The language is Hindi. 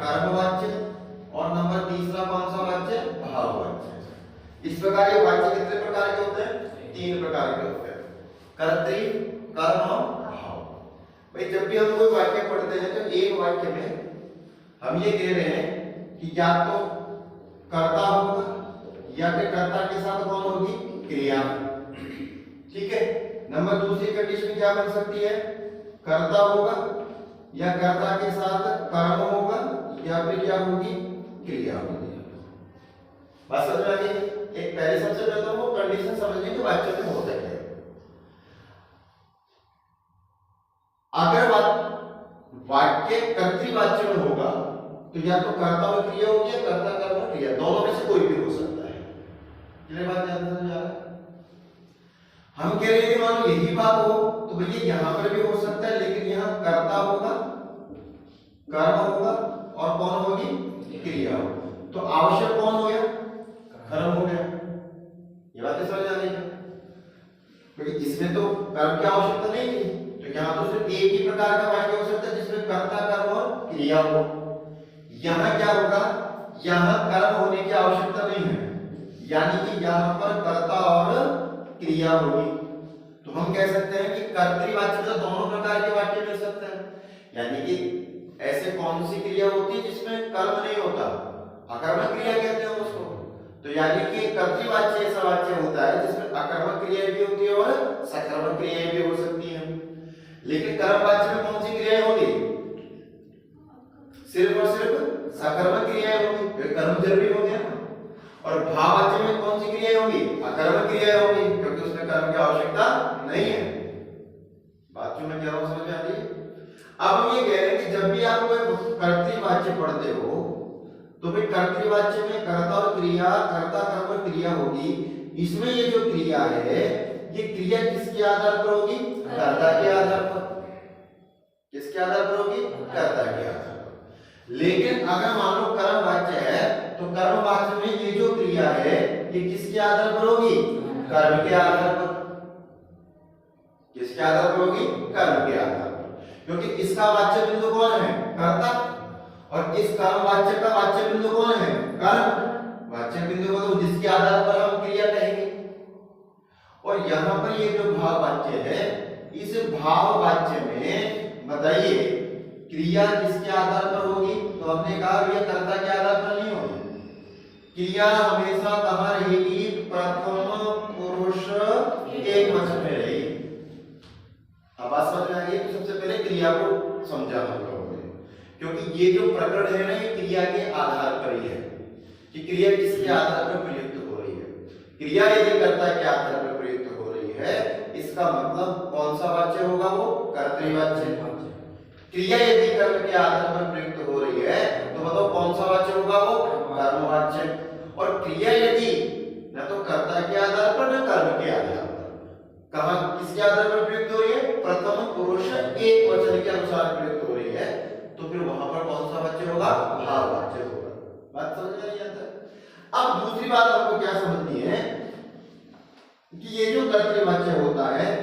कर्मवाच्य और नंबर तीसरा कौन सा वाच्य? भाववाच्य। इस प्रकार ये वाच्य कितने प्रकार के होते हैं? 3 प्रकार के होते हैं, कर्तृ, कर्म और भाव। भाई जब भी हम कोई वाक्य पढ़ते हैं तो एक वाक्य में हम ये कह रहे हैं कि या तो कर्ता होगा या फिर कर्ता के साथ कौन होगी? क्रिया। ठीक है। नंबर दूसरी कंडीशन क्या बन सकती है? कर्ता होगा या कर्ता के साथ कर्म होगा या फिर क्या होगी? क्रिया होगी। बात समझ में आ गई? एक पहले सबसे पहले तो वो कंडीशन समझने के वाक्य में होता है। अगर वाक्य कर्तृवाच्य में होगा तो या तो कर्ता और क्रिया होगी या कर्ता कर्म और क्रिया, दोनों में से कोई भी हो सकता है। क्लियर बात ध्यान से समझ आ रहा है? हम कह रहे हैं मान लो यही बात हो तो भैया यहां पर भी हो सकता है, लेकिन यहां कर्ता होगा, कर्म होगा और कौन होगी? क्रिया होगी। तो आवश्यक कौन हो गया? कर्म हो गया। ये बात समझ आ रही है? क्योंकि इसमें तो कर्म की आवश्यकता नहीं थी, तो यहाँ तो सिर्फ एक ही प्रकार का वाक्य हो सकता है जिसमें कर्ता कर्म और क्रिया हो। यहाँ क्या होगा? यहाँ कर्म होने की आवश्यकता नहीं है, यानी कि यहाँ पर कर्ता और क्रिया होगी। तो हम कह सकते हैं कि कर्तृवाच्य तो दोनों प्रकार के वाक्य मिल सकते हैं, यानी कि ऐसे कौन सी क्रिया होती है जिसमें कर्म नहीं होता? अकर्मक क्रिया कहते हैं उसको। तो यानी कि कर्तृवाच्य ऐसा वाक्य होता है जिसमें अकर्मक क्रिया भी होती है और सकर्मक क्रियाएं भी हो सकती हैं। लेकिन कर्मवाच्य में कौन सी क्रियाएं होंगी? सिर्फ और सिर्फ सकर्मक क्रियाएं होंगी, फिर कर्म जरूरी हो गया। और भाववाच्य में कौन सी क्रियाएं होंगी? अकर्मक क्रियाएं होंगी, क्योंकि उसमें कर्म की आवश्यकता नहीं है। बात जो मैं कह रहा हूं समझ में आ रही है? अब हम ये कह रहे हैं कि जब भी आप कोई कर्तृवाच्य पढ़ते हो तो भाई कर्तृवाच्य में कर्ता और क्रिया, कर्ता कर्म और क्रिया होगी। इसमें ये जो क्रिया है ये क्रिया किसके आधार पर होगी? कर्ता के आधार पर। किसके आधार पर होगी? कर्ता के आधार पर। लेकिन अगर मान लो कर्म वाच्य है तो कर्म वाच्य में ये जो क्रिया है ये किसके आधार पर होगी? कर्म के आधार पर। किसके आधार पर होगी? कर्म के आधार पर, क्योंकि इसका वाच्य बिंदु कौन है? कर्ता। और इस कर्म वाच्य का वाच्य बिंदु कौन है? कर्म। वाच्य बिंदु को तो जिसके आधार पर हम क्रिया कहेंगे। और यहाँ पर ये जो भाव वाच्य है, इस भाव वाच्य में बताइए क्रिया किसके आधार पर होगी? तो हमने कहा ये कर्ता के आधार पर नहीं होगी। क्रिया हमेशा कहाँ रहेगी? प्रथम पुरुष एकवचन में रहेगी। अब बात समझ में आ गई? तो सबसे पहले क्रिया को समझा हम लोगों ने, क्योंकि ये जो प्रकरण है ना ये क्रिया के आधार पर ही है कि क्रिया किसके आधार पर प्रयुक्त हो रही है। क्रिया यदि कर्ता के आधार पर प्रयुक्त हो रही है, इसका मतलब कौन सा वाच्य होगा? वो कर्तृवाच्य। क्रिया यदि कर्म के आधार पर प्रयुक्त हो रही है तो बताओ कौन सा वाच्य होगा? वो कर्मवाच्य। और क्रिया यदि न तो कर्ता के आधार पर न कर्म के आधार पर, कहां किसके आधार पर प्रयुक्त हो रही है? प्रथम पुरुष एकवचन के अनुसार प्रयुक्त हो रही है, तो फिर वहां पर कौन सा वाच्य होगा? भाववाच्य होगा। बात समझ में नहीं आता? अब दूसरी बात आपको क्या समझनी है कि ये जो कर्तृवाच्य होता है